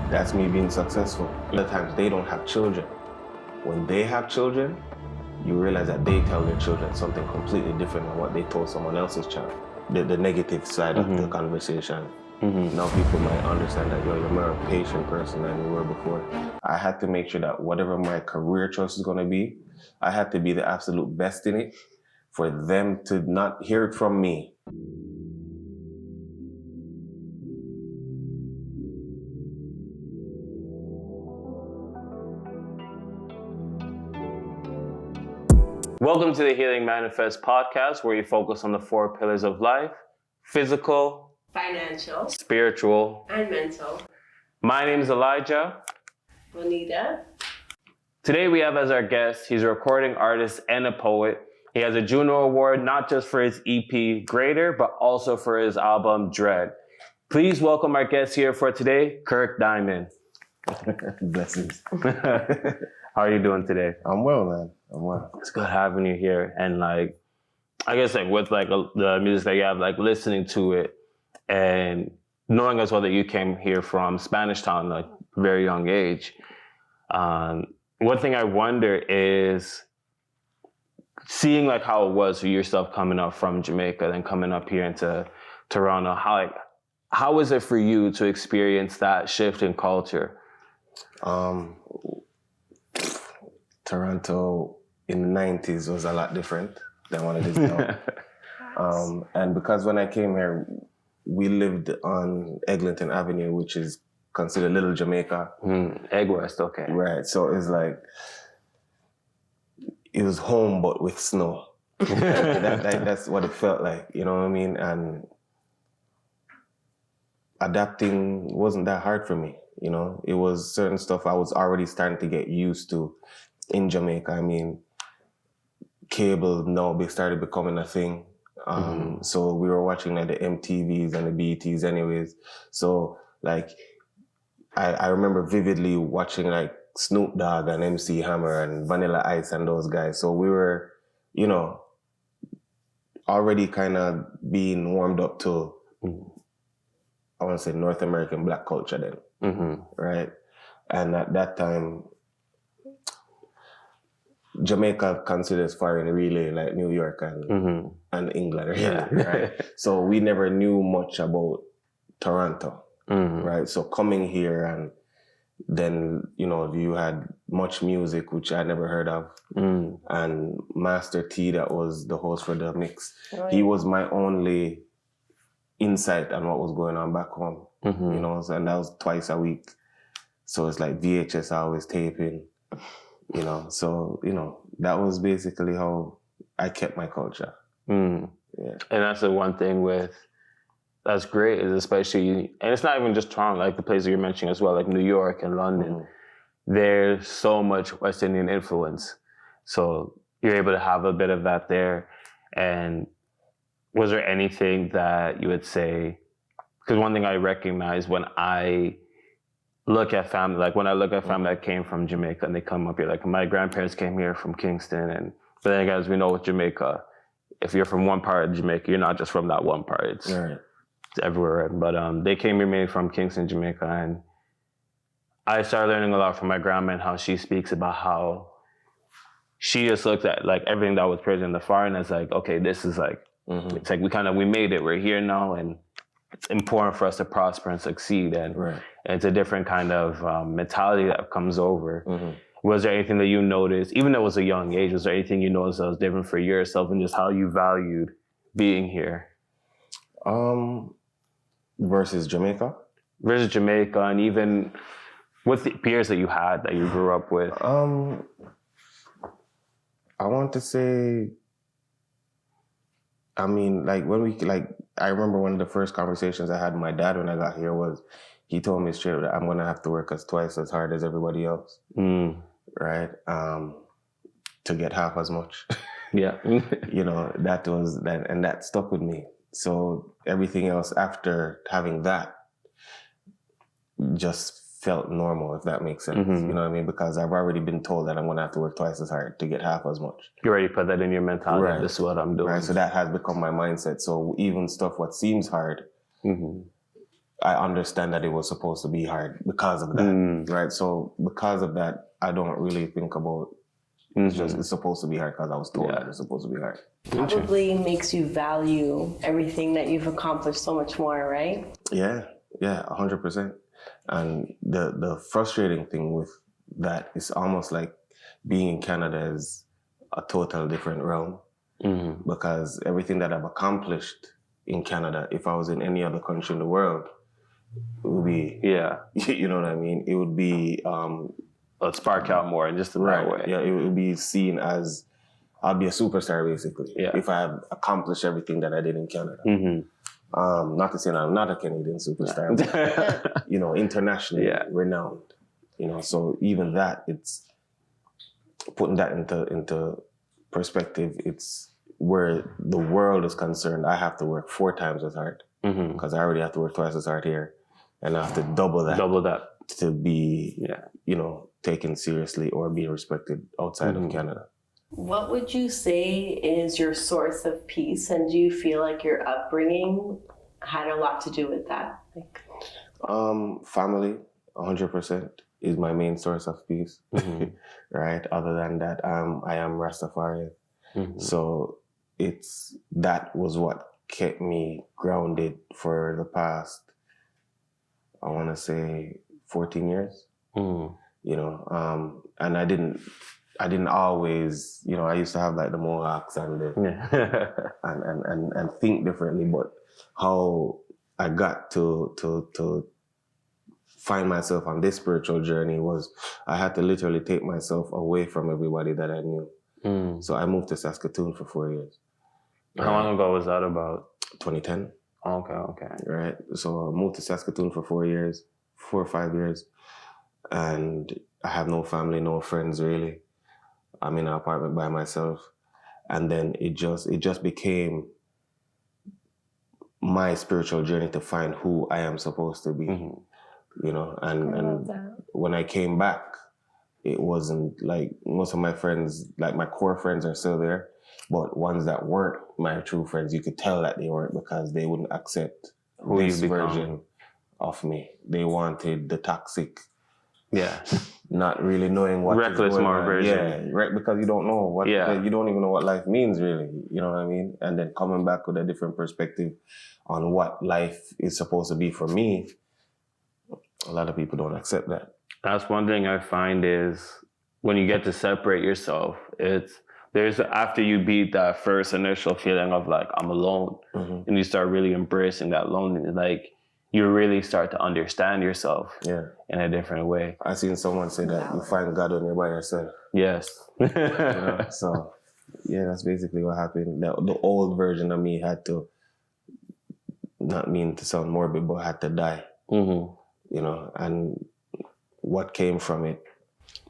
That's me being successful. A lot of times they don't have children. When they have children, you realize that they tell their children something completely different than what they told someone else's child. The negative side of the conversation. Now people might understand that you're a more patient person than you were before. I had to make sure that whatever my career choice is going to be, I had to be the absolute best in it for them to not hear it from me. Welcome to the Healing Manifest podcast, where you focus on the 4 pillars of life: physical, financial, spiritual, and mental. My name is Elijah. Bonita. Today we have as our guest, he's a recording artist and a poet. He has a Juno Award, not just for his EP Greater, but also for his album Dread. Please welcome our guest here for today, Kirk Diamond. Blessings. How are you doing today? I'm well, man. I'm well. It's good having you here. And I guess with the music that you have, listening to it and knowing as well that you came here from Spanish Town, very young age. One thing I wonder is seeing how it was for yourself coming up from Jamaica and coming up here into Toronto. How is it for you to experience that shift in culture? Toronto in the 90s was a lot different than what it is now. And because when I came here, we lived on Eglinton Avenue, which is considered Little Jamaica. Egg West, okay. Right, so it was it was home but with snow. That's what it felt like, you know what I mean? And adapting wasn't that hard for me, you know? It was certain stuff I was already starting to get used to in Jamaica. I mean, cable now started becoming a thing. So we were watching the MTVs and the BETs anyways. So I remember vividly watching Snoop Dogg and MC Hammer and Vanilla Ice and those guys. So we were, already kind of being warmed up to, I want to say North American black culture then, right? And at that time, Jamaica considers foreign really like New York and England, really, right? So we never knew much about Toronto, right? So coming here and then, you had Much Music, which I never heard of, and Master T, that was the host for the mix. Oh, yeah. He was my only insight on what was going on back home, and that was twice a week. So it's VHS always taping. So, that was basically how I kept my culture. Yeah. And that's the one thing that's great, is especially, and it's not even just Toronto, the places you're mentioning as well, New York and London, there's so much West Indian influence. So you're able to have a bit of that there. And was there anything that you would say, because one thing I recognize when I look at family, when I look at family that came from Jamaica and they come up here, my grandparents came here from Kingston, but then as we know with Jamaica, if you're from one part of Jamaica, you're not just from that one part, it's everywhere. But they came here mainly from Kingston, Jamaica, and I started learning a lot from my grandma and how she speaks about how she just looked at everything that was present in the foreign as okay, this is it's we made it, we're here now, and it's important for us to prosper and succeed, and it's a different kind of mentality that comes over. Was there anything that you noticed, even though it was a young age, was there anything you noticed that was different for yourself and just how you valued being here? Versus Jamaica? Versus Jamaica, and even with the peers that you had, that you grew up with. I want to say, I mean, I remember one of the first conversations I had with my dad when I got here was, he told me straight that I'm going to have to work twice as hard as everybody else, right? To get half as much. Yeah. That was, and that stuck with me. So everything else after having that just felt normal, if that makes sense. You know what I mean? Because I've already been told that I'm going to have to work twice as hard to get half as much. You already put that in your mentality. Right. This is what I'm doing. Right. So that has become my mindset. So even stuff what seems hard, I understand that it was supposed to be hard because of that, right? So because of that, I don't really think about it's supposed to be hard because I was told that it's supposed to be hard. Probably makes you value everything that you've accomplished so much more, right? Yeah, 100%. And the frustrating thing with that is almost like being in Canada is a total different realm because everything that I've accomplished in Canada, if I was in any other country in the world, it would be, you know what I mean? It would be... Let's spark out more in just the right way. Yeah, it would be seen as, I'll be a superstar basically if I have accomplished everything that I did in Canada. Not to say that I'm not a Canadian superstar, but, you know, internationally renowned. You know, so even that, it's putting that into perspective. It's where the world is concerned. I have to work 4 times as hard because I already have to work twice as hard here, and I have to double that to be, you know, taken seriously or being respected outside of Canada. What would you say is your source of peace, and do you feel like your upbringing had a lot to do with that? Family, 100% is my main source of peace, right? Other than that, I am Rastafarian. So that was what kept me grounded for the past, I want to say 14 years, you know, and I didn't always, you know, I used to have like the mohawks and and think differently, but how I got to find myself on this spiritual journey was I had to literally take myself away from everybody that I knew. So I moved to Saskatoon for 4 years. How long ago was that about? 2010. Okay. Right. So I moved to Saskatoon for 4 or 5 years. And I have no family, no friends really. I'm in an apartment by myself. And then it just became my spiritual journey to find who I am supposed to be. You know, and when I came back, it wasn't like most of my friends, like my core friends are still there, but ones that weren't my true friends, you could tell that they weren't because they wouldn't accept this version of me. They wanted the toxic, not really knowing what reckless more version. Yeah, right, because you don't know what, you don't even know what life means really, you know what I mean? And then coming back with a different perspective on what life is supposed to be for me, a lot of people don't accept that. That's one thing I find is when you get to separate yourself, there's after you beat that first initial feeling of like, I'm alone, and you start really embracing that loneliness, like you really start to understand yourself in a different way. I seen someone say that you find God when you're by yourself. Yes. You know? So, yeah, that's basically what happened. The old version of me had to, not mean to sound morbid, but had to die. You know, and what came from it.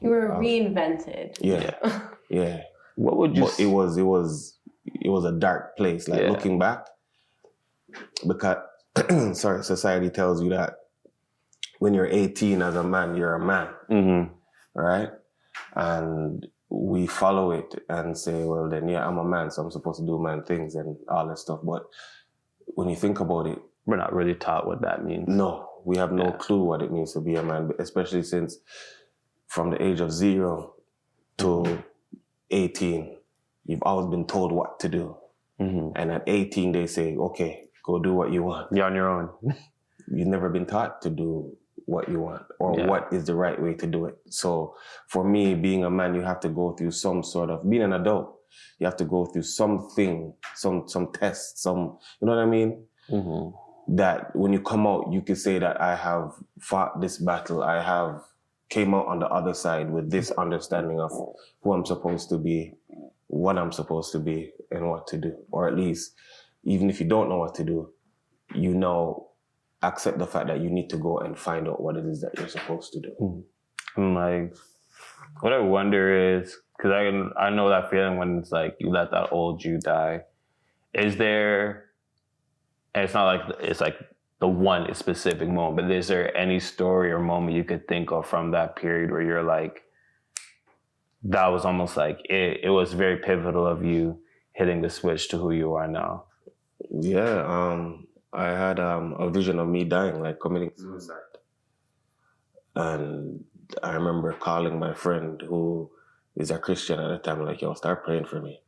You were reinvented. Yeah. What would you? But it was a dark place. Like looking back, because society tells you that when you're 18 as a man, you're a man, right? And we follow it and say, well, then I'm a man, so I'm supposed to do man things and all that stuff. But when you think about it, we're not really taught what that means. No. We have no clue what it means to be a man, especially since from the age of 0 to 18, you've always been told what to do. And at 18, they say, okay, go do what you want. You're on your own. You've never been taught to do what you want or what is the right way to do it. So for me, being a man, you have to go through some sort of, being an adult, you have to go through something, some test, you know what I mean? That when you come out, you can say that I have fought this battle. I have came out on the other side with this understanding of who I'm supposed to be, what I'm supposed to be, and what to do. Or at least, even if you don't know what to do, you know, accept the fact that you need to go and find out what it is that you're supposed to do. And like, what I wonder is, because I know that feeling when it's like you let that old you die. Is there... And it's not like it's like the one specific moment, but is there any story or moment you could think of from that period where you're like, that was almost like it was very pivotal of you hitting the switch to who you are now? Yeah, I had a vision of me dying, like committing suicide. And I remember calling my friend who is a Christian at the time, like, yo, start praying for me.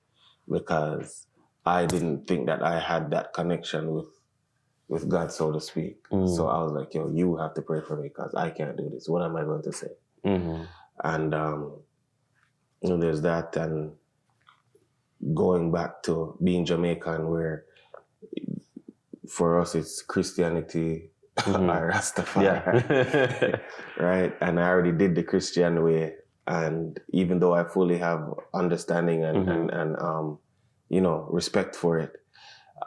Because I didn't think that I had that connection with God, so to speak. So I was like, yo, you have to pray for me because I can't do this. What am I going to say? And there's that, and going back to being Jamaican, where for us it's Christianity or Rastafari, right? And I already did the Christian way, and even though I fully have understanding and respect for it,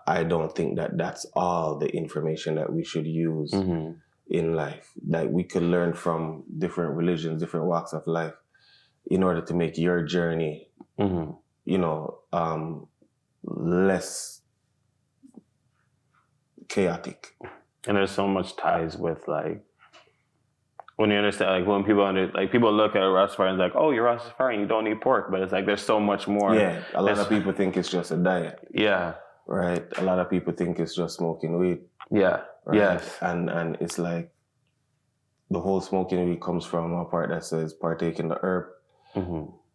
I don't think that that's all the information that we should use in life. Like, we could learn from different religions, different walks of life, in order to make your journey, less chaotic. And there's so much ties with, like, when you understand, like, when people look at a Rastafarian and like, oh, you're Rastafarian, you don't eat pork, but it's like there's so much more. Yeah, a lot of people think it's just a diet. Yeah. Right? A lot of people think it's just smoking weed. Yeah. Right? Yes. And it's like the whole smoking weed comes from a part that says partake in the herb.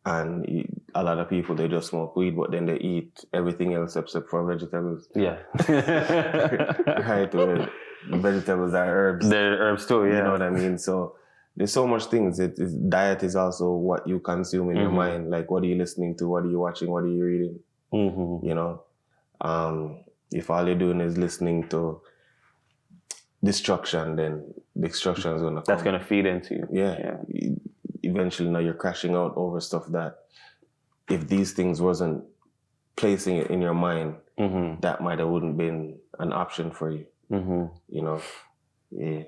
And a lot of people, they just smoke weed, but then they eat everything else except for vegetables. Yeah. Right? The vegetables are herbs. They're herbs too, yeah. You know what I mean? So there's so much things. Diet is also what you consume in your mind. Like, what are you listening to? What are you watching? What are you reading? You know? If all you're doing is listening to destruction, then destruction is going to come. That's going to feed into you. Yeah. Eventually, now you're crashing out over stuff that, if these things wasn't placing it in your mind, that might have wouldn't been an option for you. You know? Yeah.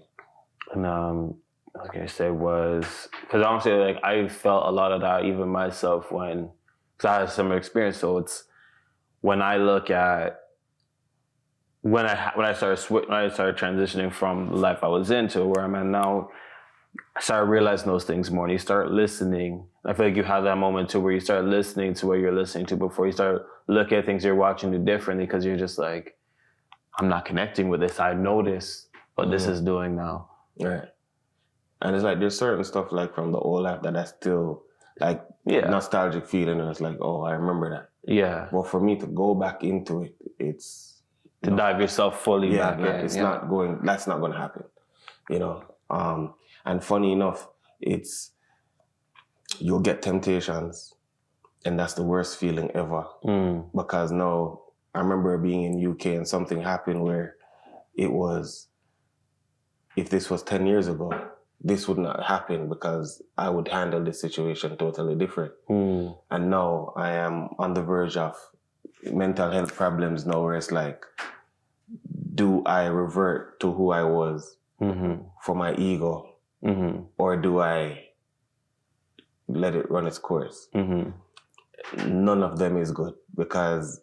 And like I said, because honestly, like, I felt a lot of that even myself because I had some experience. So it's when I look at when I started transitioning from the life I was into where I'm at now, I started realizing those things more. And you start listening. I feel like you have that moment too where you start listening to what you're listening to before you start looking at things you're watching differently, because you're just like, I'm not connecting with this. I notice what this is doing now. Right. And it's like, there's certain stuff like from the old app that I still like nostalgic feeling, and it's like, oh, I remember that. Yeah. But for me to go back into it, it's to dive yourself fully back in. It's not going. That's not going to happen. You know. And funny enough, you'll get temptations, and that's the worst feeling ever. Because now I remember being in UK and something happened where it was, if this was 10 years ago, this would not happen because I would handle this situation totally different. And now I am on the verge of mental health problems now, where it's like, do I revert to who I was for my ego, or do I let it run its course? None of them is good, because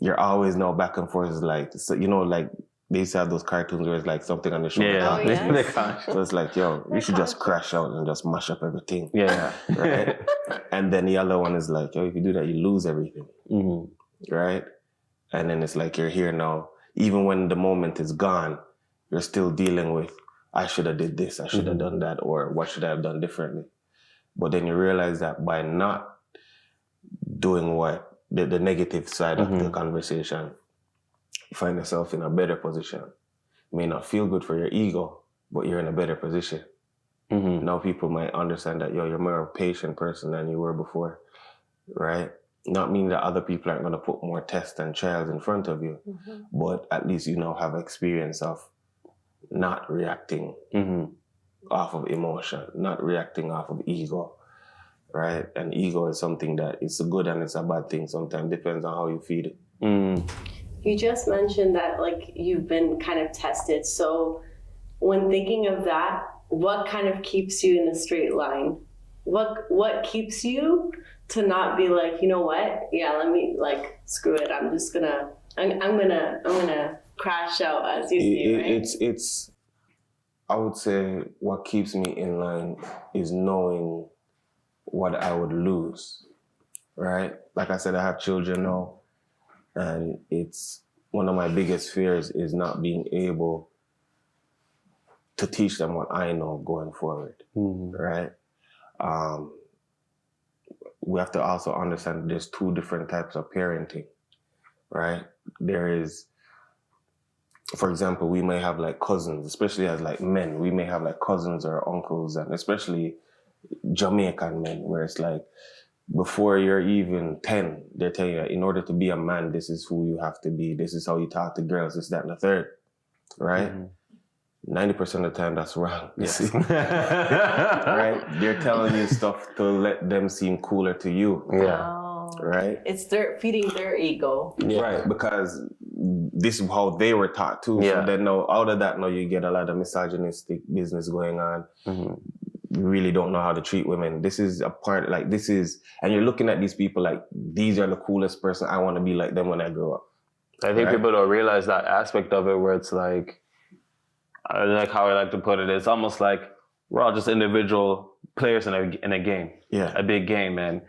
you're always now back and forth. Is like, so, you know, like they used to have those cartoons where it's like something on the shoulder. So it's like, yo, you should just crash out and just mash up everything. Right? And then the other one is like, yo, if you do that, you lose everything. Right? And then it's like, you're here now. Even when the moment is gone, you're still dealing with, I should have did this, I should have done that, or what should I have done differently? But then you realize that by not doing what, the negative side of the conversation, you find yourself in a better position. It may not feel good for your ego, but you're in a better position. Now people might understand that, yo, you're more of a patient person than you were before, right? Not meaning that other people aren't going to put more tests and trials in front of you, but at least you now have experience of not reacting off of emotion, not reacting off of ego, right? And ego is something that it's a good and it's a bad thing. Sometimes depends on how you feed it. You just mentioned that, like, you've been kind of tested. So when thinking of that, what kind of keeps you in a straight line? What keeps you to not be like, you know what? Yeah, let me, like, screw it. I'm gonna crash out, as you say, right? It's I would say what keeps me in line is knowing what I would lose, right? Like I said, I have children now, and it's one of my biggest fears is not being able to teach them what I know going forward, right? We have to also understand there's two different types of parenting, right? There is, for example, we may have like cousins, especially as like men, we may have like cousins or uncles, and especially Jamaican men, where it's like, before you're even 10, they're telling you, in order to be a man, this is who you have to be. This is how you talk to girls, this, that, and the third, right? 90% of the time, that's wrong. Yes. Right? They're telling you stuff to let them seem cooler to you. Yeah. Right? It's feeding their ego. Yeah. Right, because this is how they were taught too. Yeah. So then now, out of that, now you get a lot of misogynistic business going on. You really don't know how to treat women. This is a part, like this is, and you're looking at these people like, these are the coolest person. I want to be like them when I grow up. I think people don't realize that aspect of it where it's like how I like to put it, it's almost like we're all just individual players in a game, a big game, and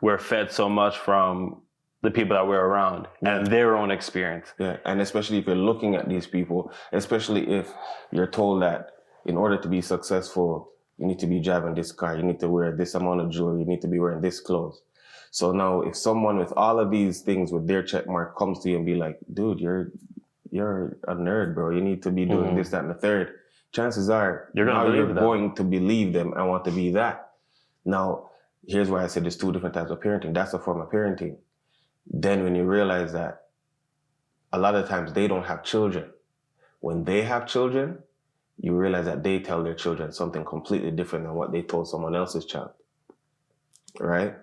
we're fed so much from the people that we're around and their own experience. Yeah, and especially if you're looking at these people, especially if you're told that in order to be successful, you need to be driving this car, you need to wear this amount of jewelry, you need to be wearing this clothes. So now if someone with all of these things with their check mark comes to you and be like, dude, you're a nerd, bro. You need to be doing this, that, and the third. Chances are you're going to believe them and want to be that. Now, here's why I said there's two different types of parenting. That's a form of parenting. Then when you realize that a lot of times they don't have children. When they have children, you realize that they tell their children something completely different than what they told someone else's child. Right?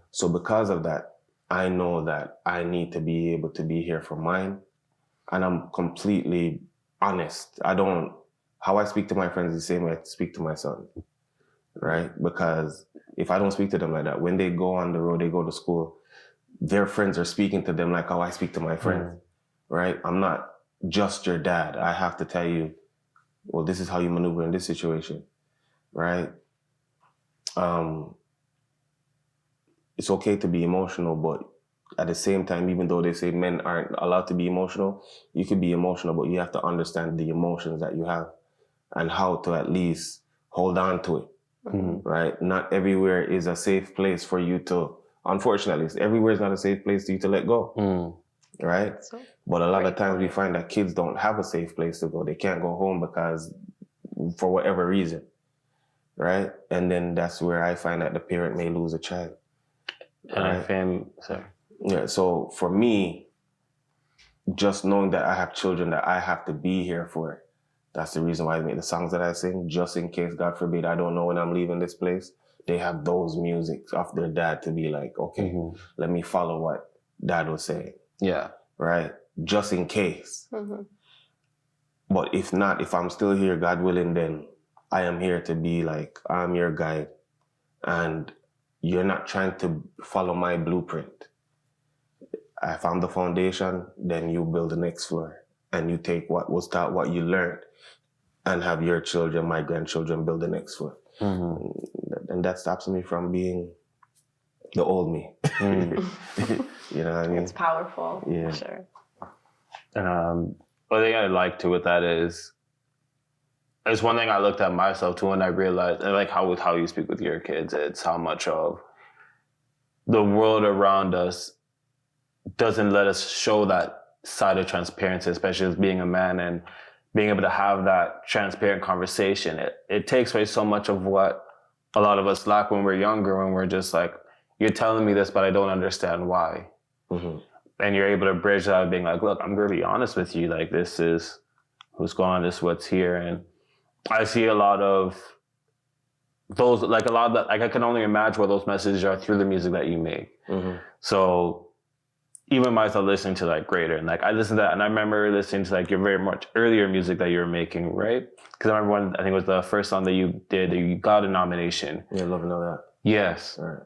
So because of that, I know that I need to be able to be here for mine. And I'm completely honest. How I speak to my friends is the same way I speak to my son, right? Because if I don't speak to them like that, when they go on the road, they go to school, their friends are speaking to them like how I speak to my friends, right? I'm not just your dad. I have to tell you, well, this is how you maneuver in this situation, right? It's okay to be emotional, but at the same time, even though they say men aren't allowed to be emotional, you can be emotional, but you have to understand the emotions that you have and how to at least hold on to it, right? Not everywhere is a safe place for you to, unfortunately, everywhere is not a safe place for you to let go, right? But a lot of times we find that kids don't have a safe place to go. They can't go home because, for whatever reason, right? And then that's where I find that the parent may lose a child. Yeah, so for me, just knowing that I have children that I have to be here for, that's the reason why I make the songs that I sing, just in case, God forbid, I don't know when I'm leaving this place. They have those music of their dad to be like, okay, let me follow what dad was saying. Yeah. Right? Just in case. But if not, if I'm still here, God willing, then I am here to be like, I'm your guide. And you're not trying to follow my blueprint. I found the foundation, then you build the next floor. And you take what was taught, what you learned, and have your children, my grandchildren, build the next floor. And that stops me from being the old me. You know what I mean? It's powerful, for sure. And one thing I like too with that is, it's one thing I looked at myself too, and I realized, and like how you speak with your kids, it's how much of the world around us doesn't let us show that side of transparency, especially as being a man and being able to have that transparent conversation. It takes away so much of what a lot of us lack when we're younger, when we're just like, you're telling me this, but I don't understand why. And you're able to bridge that being like, look, I'm going to be honest with you. Like, this is who's gone, this is what's here. And I see a lot of those, like a lot of that, like I can only imagine what those messages are through the music that you make. So even myself listening to like Greater, and like I listened to that, and I remember listening to like your very much earlier music that you were making, right? Because I remember when, I think it was the first song that you did, you got a nomination. Yeah, love to know that. Yes. All right.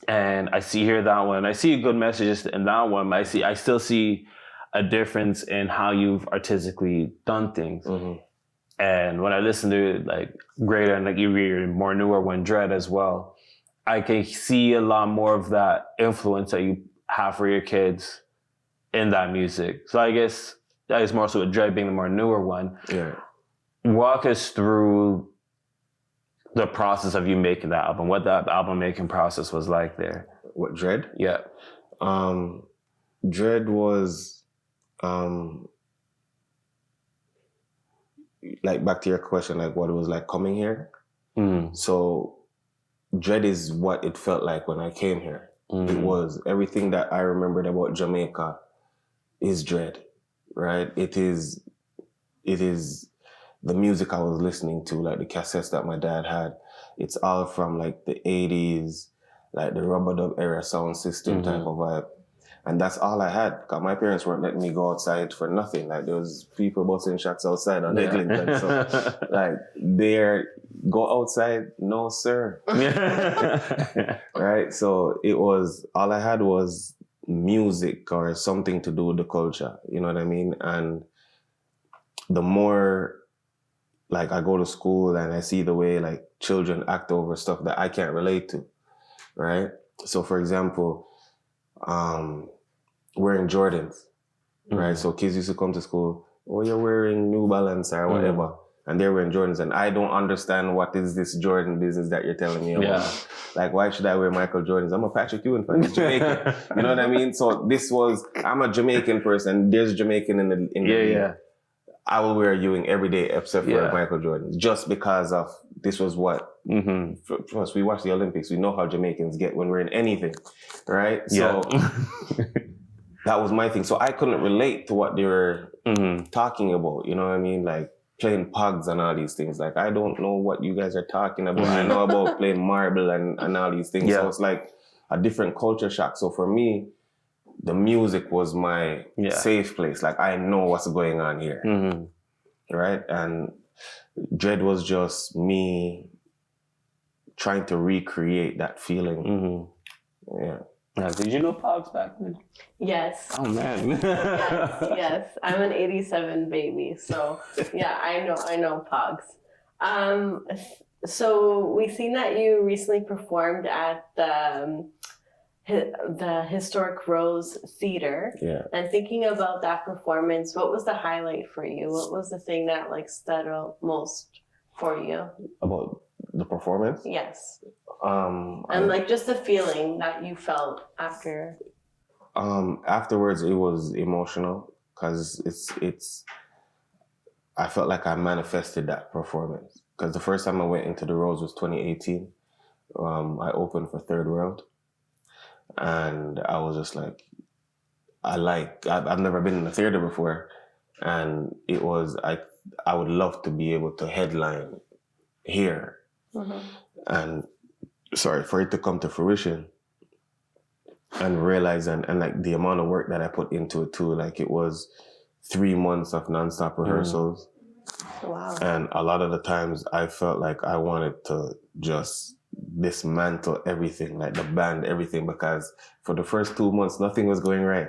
And I hear that one. I see good messages in that one, but I still see a difference in how you've artistically done things. And when I listen to like Greater, and like your more newer one, Dread as well, I can see a lot more of that influence that you have for your kids in that music. So I guess that is more so with Dread being the more newer one. Yeah. Walk us through the process of you making that album, what that album making process was like there. What, Dread? Yeah. Dread was, like, back to your question, like what it was like coming here. So Dread is what it felt like when I came here. It was everything that I remembered about Jamaica is Dread, right? It is the music I was listening to, like the cassettes that my dad had. It's all from like the 80s, like the rubber dub era sound system type of vibe. And that's all I had. Because my parents weren't letting me go outside for nothing. Like there was people busting shots outside on Eglinton. So like go outside, no sir. Right? So it was, all I had was music or something to do with the culture. You know what I mean? And the more like I go to school and I see the way like children act over stuff that I can't relate to. Right? So for example, wearing Jordans, right? So kids used to come to school, oh, you're wearing New Balance or whatever. And they're wearing Jordans. And I don't understand what is this Jordan business that you're telling me about. Yeah. Like, why should I wear Michael Jordans? I'm a Patrick Ewing fan. I'm Jamaican. You know what I mean? So I'm a Jamaican person. There's Jamaican in the yeah. I will wear Ewing every day except for Michael Jordan. Just because of this was what, for us, we watch the Olympics. We know how Jamaicans get when we're in anything, right? So that was my thing. So I couldn't relate to what they were talking about. You know what I mean? Like playing pugs and all these things. Like, I don't know what you guys are talking about. I know about playing marble and all these things. So it's like a different culture shock. So for me, the music was my safe place. Like, I know what's going on here. Right? And Dread was just me trying to recreate that feeling. Yeah. Now, did you know Pogs back then? Yes. Oh man. yes. I'm an 87 baby, so yeah, I know Pogs. So we've seen that you recently performed at the Historic Rose Theater. Yeah. And thinking about that performance, what was the highlight for you? What was the thing that like stood out most for you? About the performance? Yes. And like just the feeling that you felt after. Afterwards, it was emotional because I felt like I manifested that performance. Because the first time I went into the Rose was 2018. I opened for Third World. And I was just like, I've never been in a theater before. And it was, I would love to be able to headline here. And for it to come to fruition and realize and like the amount of work that I put into it too. Like it was 3 months of nonstop rehearsals. Wow. And a lot of the times I felt like I wanted to just dismantle everything, like the band, everything, because for the first 2 months, nothing was going right.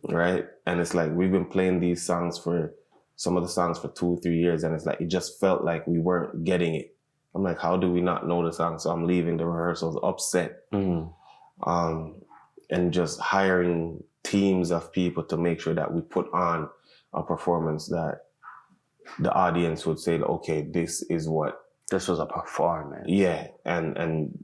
Right? And it's like, we've been playing these songs some of the songs for 2-3 years. And it's like, it just felt like we weren't getting it. I'm like, how do we not know the song? So I'm leaving the rehearsals upset. And just hiring teams of people to make sure that we put on a performance that the audience would say, okay, this was a performance. Yeah. And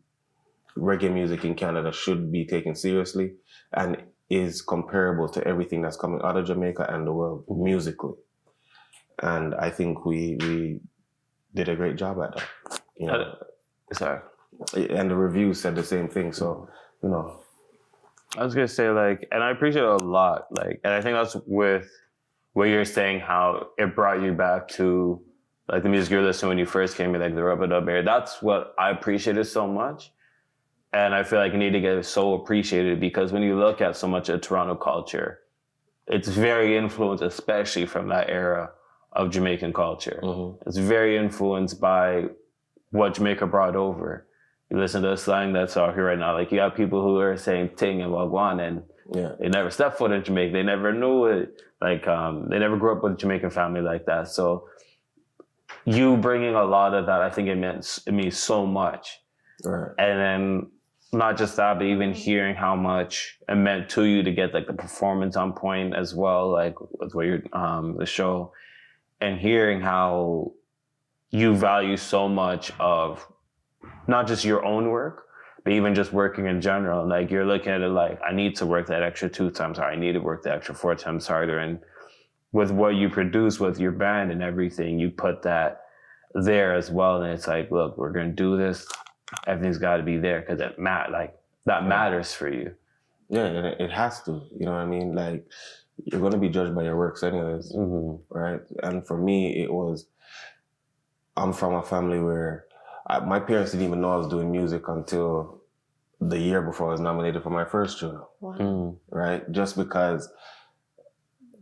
reggae music in Canada should be taken seriously and is comparable to everything that's coming out of Jamaica and the world musically. And I think we did a great job at that. You know? Sorry. And the reviews said the same thing. So, you know. I was going to say, like, and I appreciate it a lot. Like, and I think that's with what you're saying, how it brought you back to, like, the music you were listening when you first came in, like, the rubber dub era. That's what I appreciated so much. And I feel like you need to get so appreciated because when you look at so much of Toronto culture, it's very influenced, especially from that era of Jamaican culture. It's very influenced by what Jamaica brought over. You listen to the slang that's out here right now. Like, you have people who are saying ting and wagwan, and they never stepped foot in Jamaica. They never knew it. Like, they never grew up with a Jamaican family like that. So you bringing a lot of that, I think it means so much. Right. And then not just that, but even hearing how much it meant to you to get like the performance on point as well, like with what you're the show, and hearing how you value so much of not just your own work, but even just working in general. Like you're looking at it like, I need to work that extra 2 times harder. I need to work the extra 4 times harder. And with what you produce with your band and everything, you put that there as well. And it's like, look, we're going to do this. Everything's got to be there because that matters for you. Yeah, and it has to. You know what I mean? Like, you're going to be judged by your works anyways, right? And for me, I'm from a family where my parents didn't even know I was doing music until the year before I was nominated for my first Juno. Wow. Right? Just because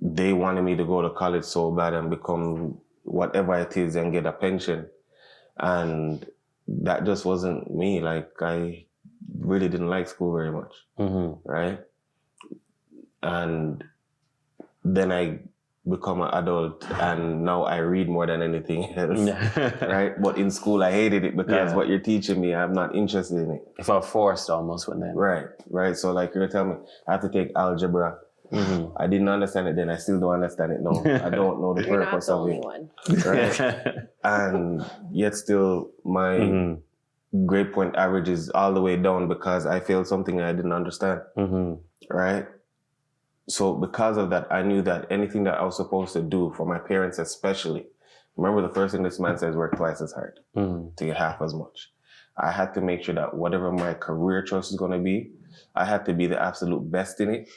they wanted me to go to college so bad and become whatever it is and get a pension. And that just wasn't me. Like, I really didn't like school very much, right? And then I become an adult and now I read more than anything else, right? But in school, I hated it because what you're teaching me, I'm not interested in it. It felt forced almost when then. Right. So like you're telling me, I have to take algebra. I didn't understand it then. I still don't understand it now. I don't know the purpose of it. Right? And yet still my grade point average is all the way down because I failed something I didn't understand. Right? So because of that, I knew that anything that I was supposed to do for my parents especially, remember the first thing this man says, work twice as hard to get half as much. I had to make sure that whatever my career choice is going to be, I had to be the absolute best in it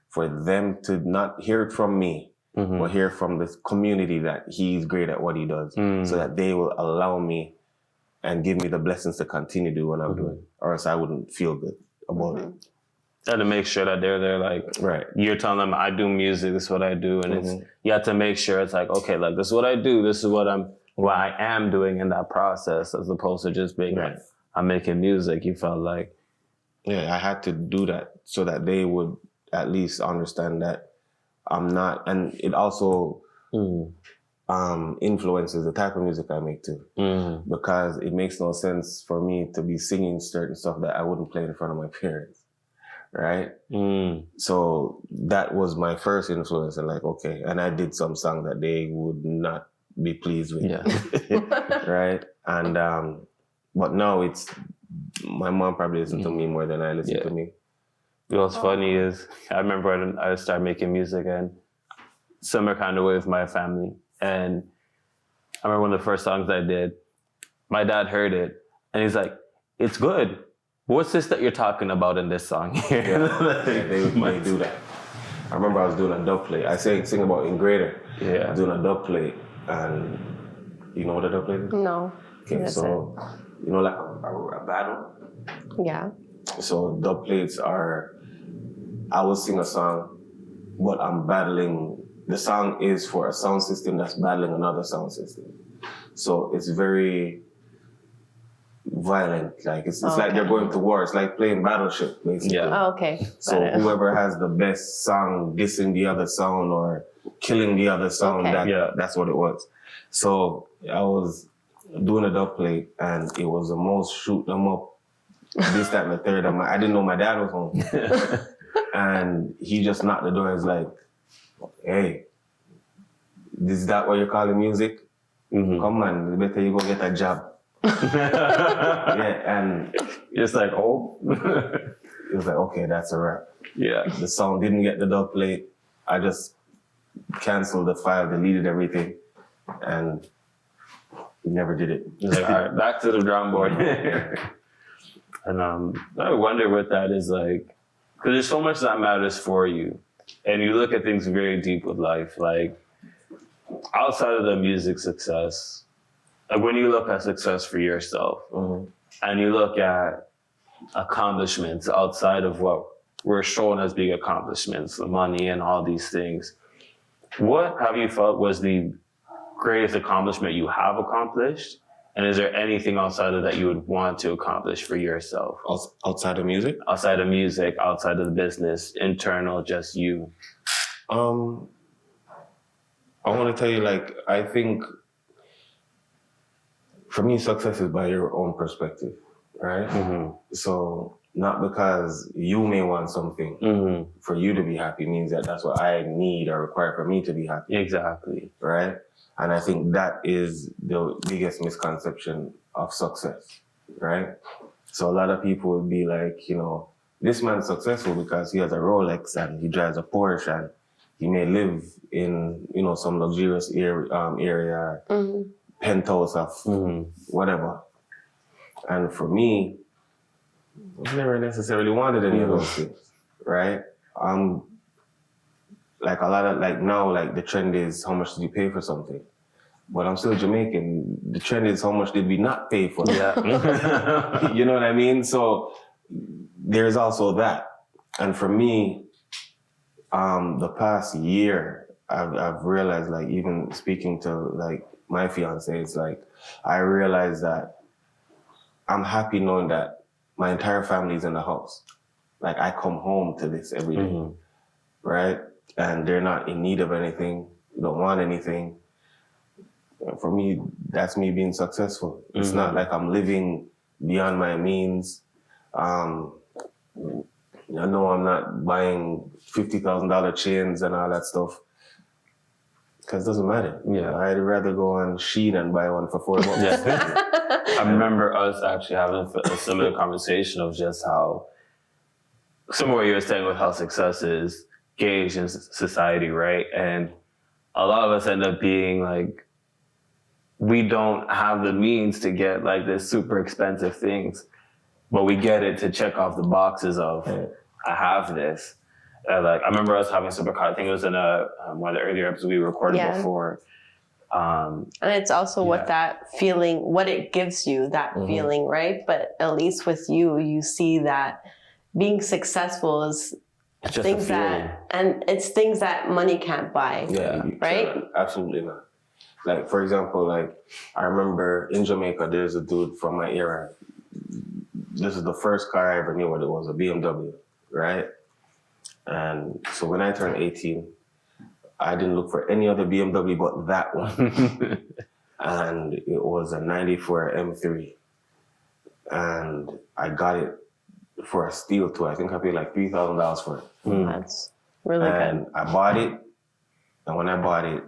for them to not hear it from me, but hear from this community that he's great at what he does so that they will allow me and give me the blessings to continue to do what I'm doing, or else I wouldn't feel good about it. And to make sure that they're there, like, you're telling them, I do music, this is what I do. And it's, you have to make sure it's like, okay, like, this is what I do, this is what I am doing in that process, as opposed to just being like, I'm making music. You felt like. Yeah, I had to do that so that they would at least understand that I'm not, and it also influences the type of music I make too. Because it makes no sense for me to be singing certain stuff that I wouldn't play in front of my parents. Right? So that was my first influence, and like, okay, and I did some songs that they would not be pleased with. Right? And but now it's my mom probably listens to me more than I listen to me. What's funny is I remember when I started making music and similar kind of way with my family. And I remember one of the first songs I did, my dad heard it and he's like, it's good. What's this that you're talking about in this song here? They do that. I remember I was doing a dub plate. I sing about in Greater. I was doing a dub plate, and you know what a dub plate is? No. Okay, so you know, like a battle? Yeah. So dub plates are, I will sing a song, but I'm battling, the song is for a sound system that's battling another sound system. So it's very violent, like it's like they're going to war. It's like playing Battleship, basically. Oh, okay. So whoever has the best song dissing the other sound or killing the other sound, that's what it was. So I was doing a dub plate and it was the most shoot them up, this, that, and the third. I didn't know my dad was home. And he just knocked the door and was like, hey, is that what you're calling music? Come on, better you go get a job. And it's like, oh. It was like, okay, that's a wrap. The song didn't get the dub plate. I just canceled the file, deleted everything, and never did it. It's like, all right, back to the drum board. And I wonder what that is like, because there's so much that matters for you, and you look at things very deep with life, like outside of the music success. Like when you look at success for yourself and you look at accomplishments outside of what we're shown as big accomplishments, the money and all these things, what have you felt was the greatest accomplishment you have accomplished? And is there anything outside of that you would want to accomplish for yourself? Outside of music? Outside of music, outside of the business, internal, just you. I want to tell you, like, I think for me, success is by your own perspective, right? So not because you may want something for you to be happy means that that's what I need or require for me to be happy. Exactly. Right? And I think that is the biggest misconception of success, right? So a lot of people would be like, you know, this man's successful because he has a Rolex and he drives a Porsche and he may live in, you know, some luxurious area, penthouse of whatever. And for me, I've never necessarily wanted any of those things, right? Like a lot of, like now, like the trend is how much did you pay for something? But I'm still Jamaican. The trend is how much did we not pay for it? Yeah. You know what I mean? So there's also that. And for me, the past year, I've realized, like, even speaking to like my fiance, it's like, I realized that I'm happy knowing that my entire family is in the house. Like, I come home to this every day, right? And they're not in need of anything, don't want anything. For me, that's me being successful. It's not like I'm living beyond my means. I know I'm not buying $50,000 chains and all that stuff, because it doesn't matter. Yeah. I'd rather go on Shein and buy one for $4. Yeah. I remember us actually having a similar conversation of just how, some of what you were saying with how success is gauged in society, right? And a lot of us end up being like, we don't have the means to get like this super expensive things, but we get it to check off the boxes of, I have this. Like, I remember us having Supercar. I think it was in one of the earlier episodes we recorded before. And it's also what that feeling, what it gives you, that feeling, right? But at least with you, you see that being successful is just things and it's things that money can't buy. Yeah, right? Absolutely not. Like, for example, like, I remember in Jamaica, there's a dude from my era. This is the first car I ever knew what it was, a BMW, right? And so when I turned 18, I didn't look for any other BMW but that one. And it was a 94 M3. And I got it for a steal too. I think I paid like $3,000 for it. That's really and good. I bought it. And when I bought it,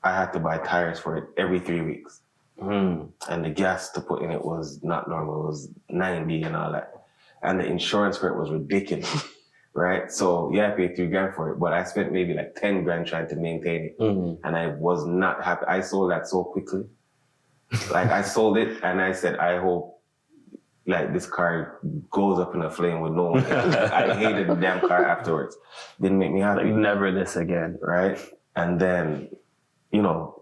I had to buy tires for it every 3 weeks. And the gas to put in it was not normal. It was 90 and all that. And the insurance for it was ridiculous. Right? So yeah, I paid $3,000 for it, but I spent maybe like 10 grand trying to maintain it. And I was not happy. I sold that so quickly. Like, I sold it and I said, I hope like this car goes up in a flame with no one. I hated the damn car afterwards. Didn't make me happy. Like, never this again. Right? And then, you know,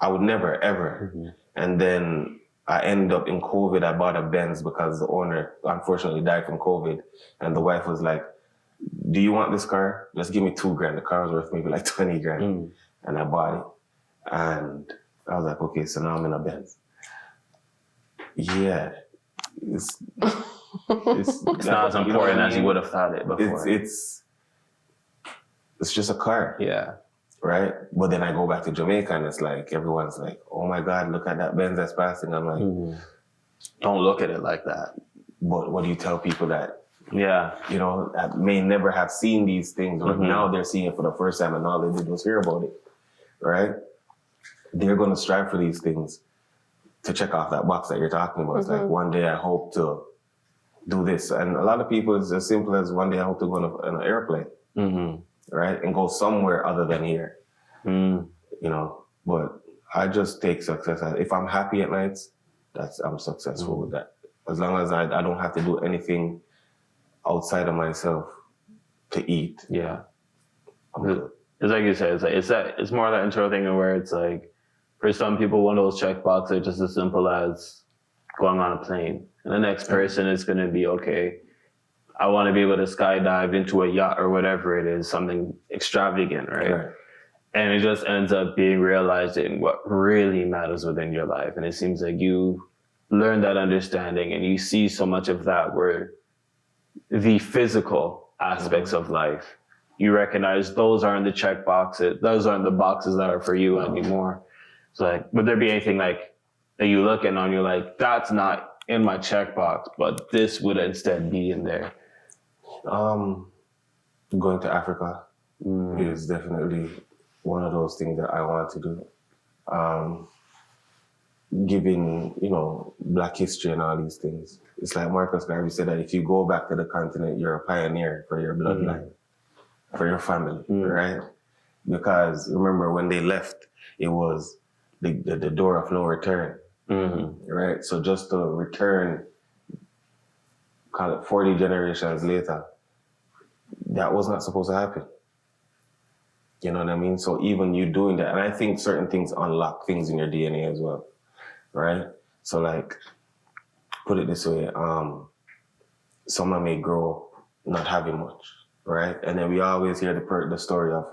I would never, ever. And then I ended up in COVID. I bought a Benz because the owner unfortunately died from COVID. And the wife was like, do you want this car? Just give me $2,000. The car was worth maybe like 20 grand. And I bought it. And I was like, okay, so now I'm in a Benz. Yeah. It's not as important as you would have thought it before. It's just a car. Yeah. Right? But then I go back to Jamaica and it's like, everyone's like, oh my God, look at that Benz that's passing. I'm like, don't look at it like that. But what do you tell people that, yeah, you know, that may never have seen these things, or now they're seeing it for the first time and all they did was hear about it, right? They're going to strive for these things to check off that box that you're talking about. It's like, one day I hope to do this. And a lot of people, it's as simple as one day I hope to go on an airplane. Right? And go somewhere other than here. You know, but I just take success as, if I'm happy at nights, I'm successful with that. As long as I don't have to do anything outside of myself to eat. Yeah. I'm good. It's like you said, it's more that internal thing where it's like, for some people, one of those check boxes are just as simple as going on a plane. And the next person is going to be, okay, I want to be able to skydive into a yacht or whatever it is, something extravagant, right? And it just ends up being realized in what really matters within your life. And it seems like you learn that understanding and you see so much of that where the physical aspects of life, you recognize those aren't the check boxes, those aren't the boxes that are for you anymore. It's like, would there be anything like that you look at and you're like, that's not in my checkbox, but this would instead be in there? Going to Africa is definitely one of those things that I want to do. Given, Black history and all these things. It's like Marcus Garvey said that if you go back to the continent, you're a pioneer for your bloodline, for your family, right? Because remember, when they left, it was the door of no return, right? So just to return, call it 40 generations later, that was not supposed to happen. You know what I mean? So even you doing that, and I think certain things unlock things in your DNA as well, right? So like, put it this way, someone may grow not having much, right? And then we always hear the story of,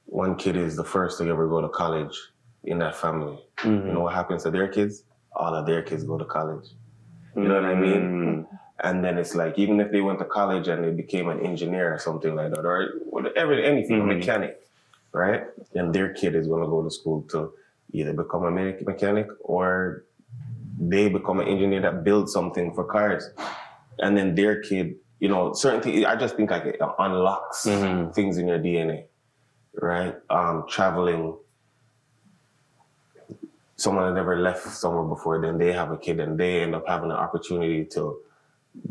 one kid is the first to ever go to college in that family. You know what happens to their kids? All of their kids go to college. You know what I mean? And then it's like, even if they went to college and they became an engineer or something like that, or whatever, anything, a mechanic, right? Then their kid is going to go to school to either become a mechanic or they become an engineer that builds something for cars. And then their kid, certain things, I just think like it unlocks things in your DNA, right? Traveling, someone that never left somewhere before, then they have a kid and they end up having an opportunity to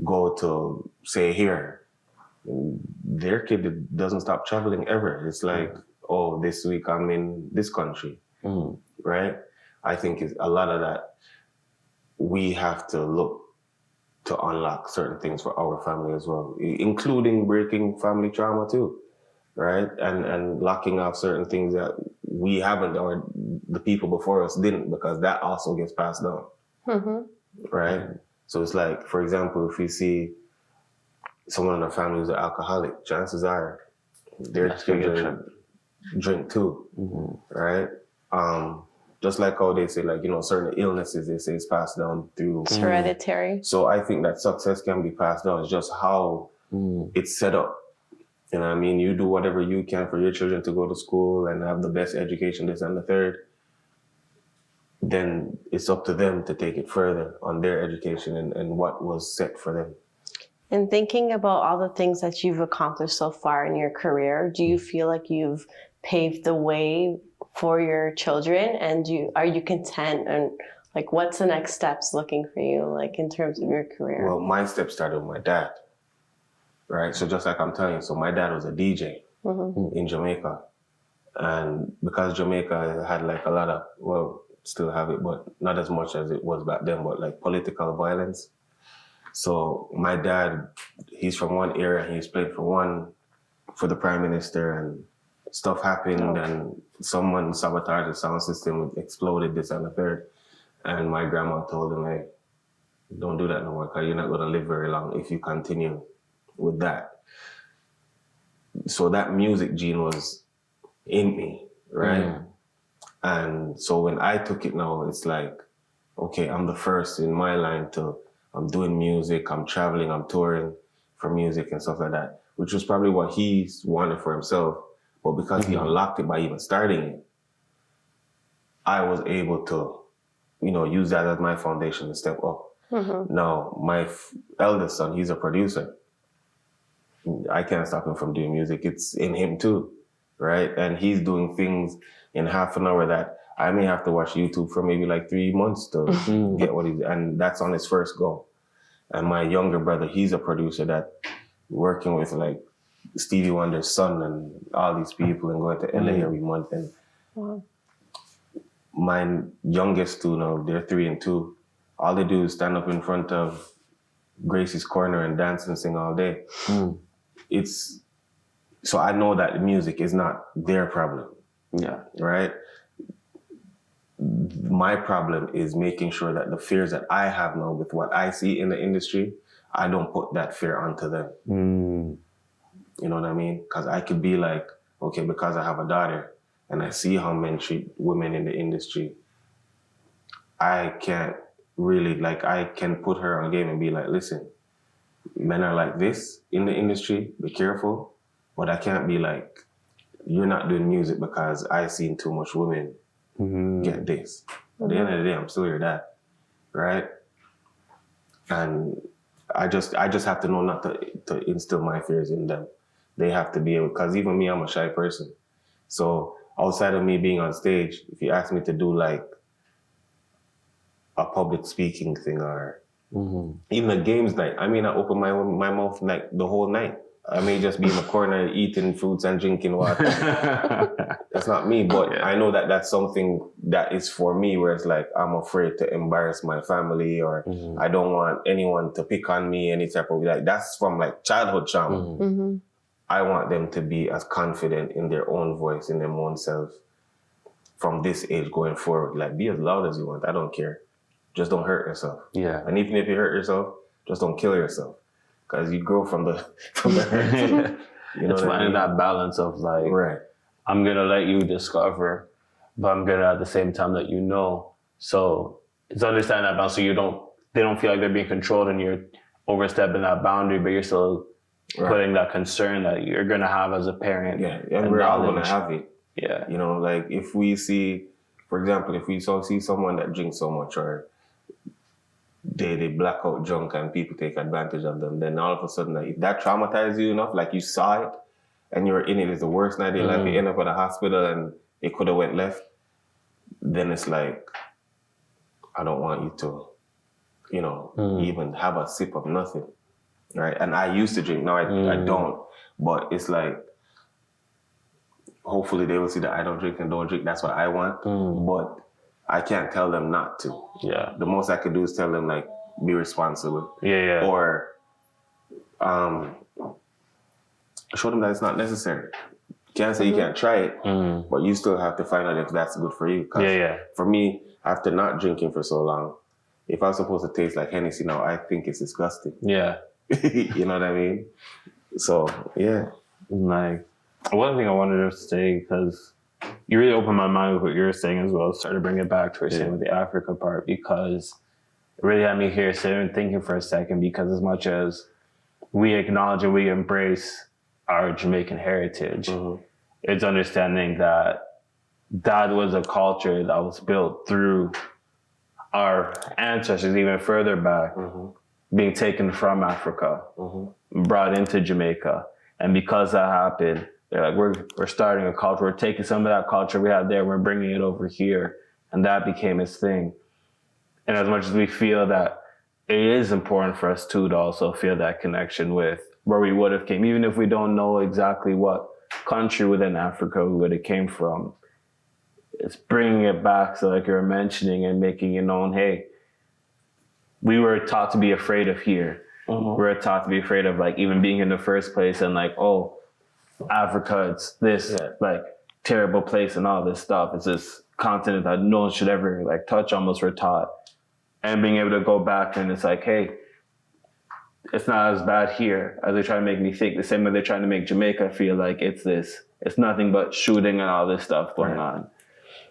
go to, say, here. Their kid doesn't stop traveling ever. It's like, oh, this week I'm in this country, right? I think it's a lot of that. We have to look to unlock certain things for our family as well, including breaking family trauma too, right? And locking off certain things that we haven't or the people before us didn't, because that also gets passed down, right? So it's like, for example, if we see someone in our family who's an alcoholic, chances are their children drink too, right? Just like how they say, like, certain illnesses, they say it's passed down through. It's hereditary. So I think that success can be passed down. It's just how it's set up. You know what I mean? You do whatever you can for your children to go to school and have the best education, this and the third. Then it's up to them to take it further on their education and what was set for them. And thinking about all the things that you've accomplished so far in your career, do you feel like you've paved the way for your children, and are you content, and like what's the next steps looking for you, like in terms of your career? Well, my steps started with my dad, right? So just like I'm telling you, so my dad was a DJ in Jamaica, and because Jamaica had like a lot of, well, still have it, but not as much as it was back then, but like political violence. So my dad, he's from one area, he's played for the prime minister, and stuff happened and someone sabotaged the sound system, exploded, this and the third. And my grandma told him, hey, don't do that no more, because you're not going to live very long if you continue with that. So that music gene was in me, right? And so when I took it now, it's like, okay, I'm the first in my line I'm doing music, I'm traveling, I'm touring for music and stuff like that, which was probably what he wanted for himself. But because he unlocked it by even starting it, I was able to, use that as my foundation to step up. Now, my eldest son, he's a producer. I can't stop him from doing music. It's in him too, right? And he's doing things in half an hour that I may have to watch YouTube for maybe like 3 months to get what and that's on his first go. And my younger brother, he's a producer that working with like Stevie Wonder's son and all these people and going to LA every month. And my youngest two now, they're 3 and 2. All they do is stand up in front of Gracie's Corner and dance and sing all day. So I know that music is not their problem. Yeah. Right? My problem is making sure that the fears that I have now with what I see in the industry, I don't put that fear onto them. You know what I mean? Because I could be like, okay, because I have a daughter and I see how men treat women in the industry, I can't really, I can put her on game and be like, listen, men are like this in the industry, be careful. But I can't be like, you're not doing music because I seen too much women get this. At the end of the day, I'm still your dad. right? And I just have to know not to instill my fears in them. They have to be able, because even me, I'm a shy person. So outside of me being on stage, if you ask me to do like a public speaking thing or even a games night, I may not open my mouth like the whole night. I may just be in the corner eating fruits and drinking water. That's not me, but I know that that's something that is for me, where it's like I'm afraid to embarrass my family, or I don't want anyone to pick on me, any type of, like, that's from like childhood trauma. I want them to be as confident in their own voice, in their own self from this age going forward. Like, be as loud as you want. I don't care. Just don't hurt yourself. Yeah. And even if you hurt yourself, just don't kill yourself. Because you grow from the hurt. You know, it's finding that balance of like, right. I'm going to let you discover, but I'm going to at the same time let you know. So it's understanding that balance, so they don't feel like they're being controlled and you're overstepping that boundary, but you're still putting that concern that you're going to have as a parent. Yeah, and we're all going to have it. Yeah. You know, like if we see, for example, if we see someone that drinks so much, or they black out drunk and people take advantage of them, then all of a sudden, like, if that traumatizes you enough, like you saw it and you're in it, it's the worst night of your life, you end up at a hospital and it could have went left, then it's like, I don't want you to, you know, even have a sip of nothing, right? And I used to drink, now I don't, but it's like, hopefully they will see that I don't drink and don't drink, that's what I want, but I can't tell them not to. Yeah. The most I could do is tell them, like, be responsible. Yeah. Or show them that it's not necessary. Can't say you can't try it, but you still have to find out if that's good for you. For me, after not drinking for so long, if I'm supposed to taste like Hennessy now, I think it's disgusting. Yeah. You know what I mean? So, yeah. Like, one thing I wanted to say, because you really opened my mind with what you were saying as well, started to bring it back to what you're saying with the Africa part, because it really had me here sitting and thinking for a second, because as much as we acknowledge and we embrace our Jamaican heritage, it's understanding that that was a culture that was built through our ancestors even further back, being taken from Africa, brought into Jamaica. And because that happened, they're like, we're starting a culture. We're taking some of that culture we had there, we're bringing it over here. And that became its thing. And as much as we feel that it is important for us too, to also feel that connection with where we would have came, even if we don't know exactly what country within Africa we would have came from. It's bringing it back, so like you were mentioning, and making it known, hey, we were taught to be afraid of here. We were taught to be afraid of, like, even being in the first place, and like, oh, Africa, it's this like terrible place and all this stuff. It's this continent that no one should ever like touch, almost, we're taught. And being able to go back and it's like, hey, it's not as bad here as they try to make me think. The same way they're trying to make Jamaica feel like it's nothing but shooting and all this stuff going on.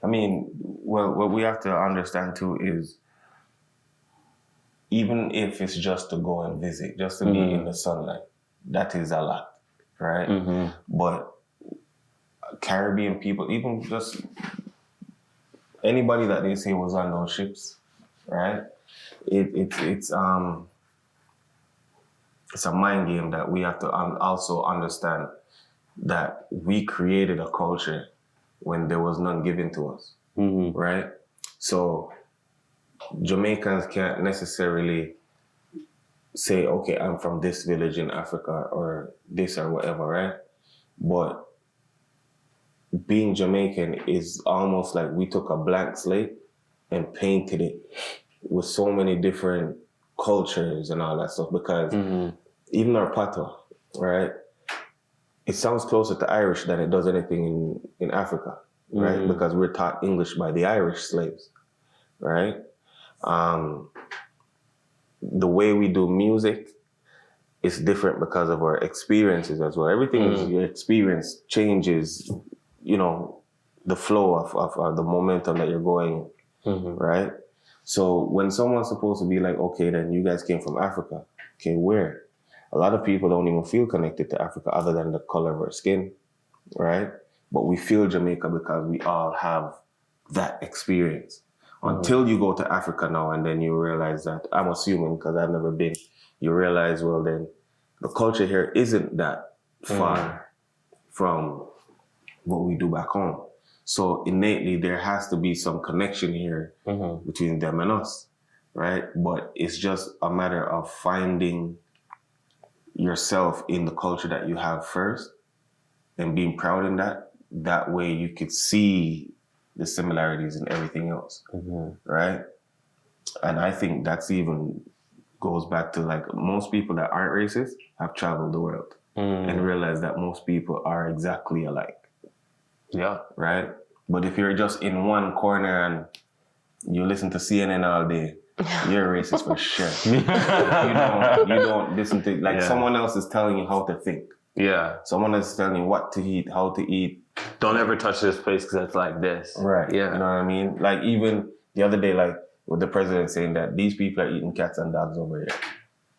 I mean, well, what we have to understand too is, even if it's just to go and visit, just to be in the sunlight, that is a lot, right? But Caribbean people, even just anybody that they say was on those ships, right? It's a mind game that we have to also understand, that we created a culture when there was none given to us, right? So Jamaicans can't necessarily say, okay, I'm from this village in Africa or this or whatever, right? But being Jamaican is almost like we took a blank slate and painted it with so many different cultures and all that stuff, because even our patois, right? It sounds closer to Irish than it does anything in Africa, right? Because we're taught English by the Irish slaves, right? The way we do music is different because of our experiences as well. Everything is your experience changes, you know, the flow of the momentum that you're going in, right? So when someone's supposed to be like, okay, then you guys came from Africa. Okay, where? A lot of people don't even feel connected to Africa other than the color of our skin, right? But we feel Jamaica because we all have that experience. Until you go to Africa now, and then you realize that, I'm assuming, because I've never been, you realize, well, then the culture here isn't that far from what we do back home. So innately, there has to be some connection here between them and us, right? But it's just a matter of finding yourself in the culture that you have first and being proud in that. That way you could see the similarities in everything else, right? And I think that's even goes back to like most people that aren't racist have traveled the world and realized that most people are exactly alike. Yeah. Right? But if you're just in one corner and you listen to CNN all day, you're a racist for sure. you don't listen to, like someone else is telling you how to think. Yeah. Someone else is telling you what to eat, how to eat. Don't ever touch this place because it's like this. Right. Yeah. You know what I mean? Like even the other day, like with the president saying that these people are eating cats and dogs over here.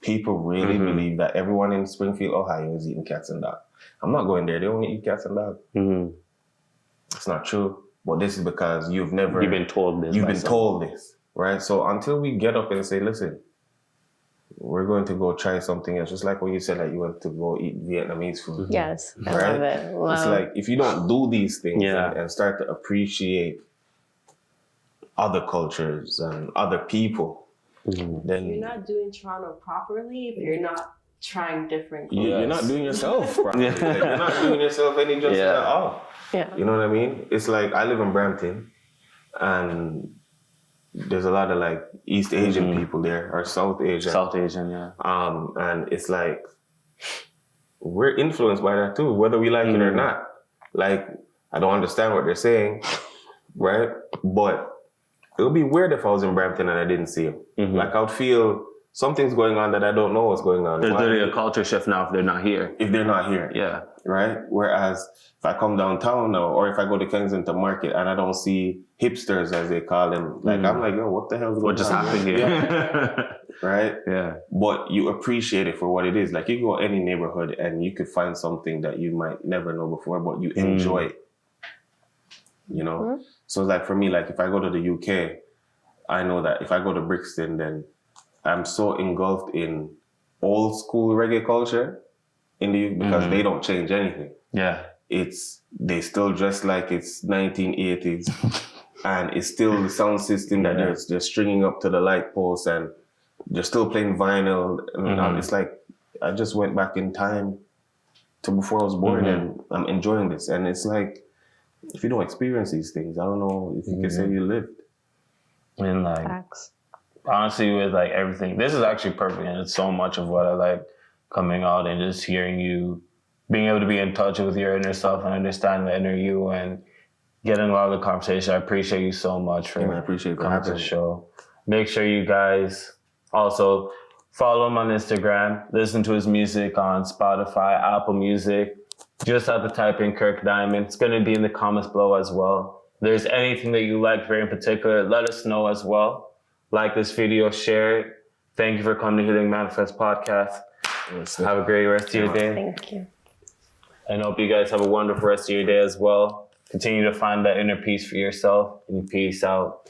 People really believe that everyone in Springfield, Ohio is eating cats and dogs. I'm not going there. They only eat cats and dogs. It's not true. But this is because you've been told this. You've been told this, right? So until we get up and say, listen, we're going to go try something else. Just like when you said that you went to go eat Vietnamese food. Yes, I right? love it. Wow. It's like if you don't do these things and start to appreciate other cultures and other people, then you're not doing Toronto properly if you're not trying different cultures. You're not doing yourself properly. Like, you're not doing yourself any justice at all. Yeah. You know what I mean? It's like I live in Brampton and there's a lot of like East Asian people there or South Asian. South Asian, yeah. And it's like we're influenced by that too, whether we like it or not. Like I don't understand what they're saying, right? But it would be weird if I was in Brampton and I didn't see him. Like I would feel something's going on that I don't know what's going on. There's literally a culture shift now if they're not here. If they're not here. Yeah. Right? Whereas if I come downtown now, or if I go to Kensington Market and I don't see hipsters as they call them, like I'm like, yo, what the hell is going on? What just happened here? Yeah. Right? Yeah. But you appreciate it for what it is. Like you go any neighborhood and you could find something that you might never know before, but you enjoy it. You know? So like for me, like if I go to the UK, I know that if I go to Brixton, then I'm so engulfed in old school reggae culture in the UK because they don't change anything. Yeah. They still dress like it's 1980s and it's still the sound system that they're stringing up to the light post and they're still playing vinyl. And it's like, I just went back in time to before I was born and I'm enjoying this. And it's like, if you don't experience these things, I don't know if you can say you lived. And like, Facts. Honestly, with like everything, this is actually perfect. And it's so much of what I like coming out and just hearing you, being able to be in touch with your inner self and understand the inner you and getting a lot of the conversation. I appreciate you so much for I appreciate coming to the show. Make sure you guys also follow him on Instagram, listen to his music on Spotify, Apple Music. Just have to type in Kirk Diamond. It's going to be in the comments below as well. If there's anything that you like very in particular, let us know as well. Like this video, share it. Thank you for coming to Healing Manifest Podcast. Have a great rest of your day. Thank you. And hope you guys have a wonderful rest of your day as well. Continue to find that inner peace for yourself and peace out.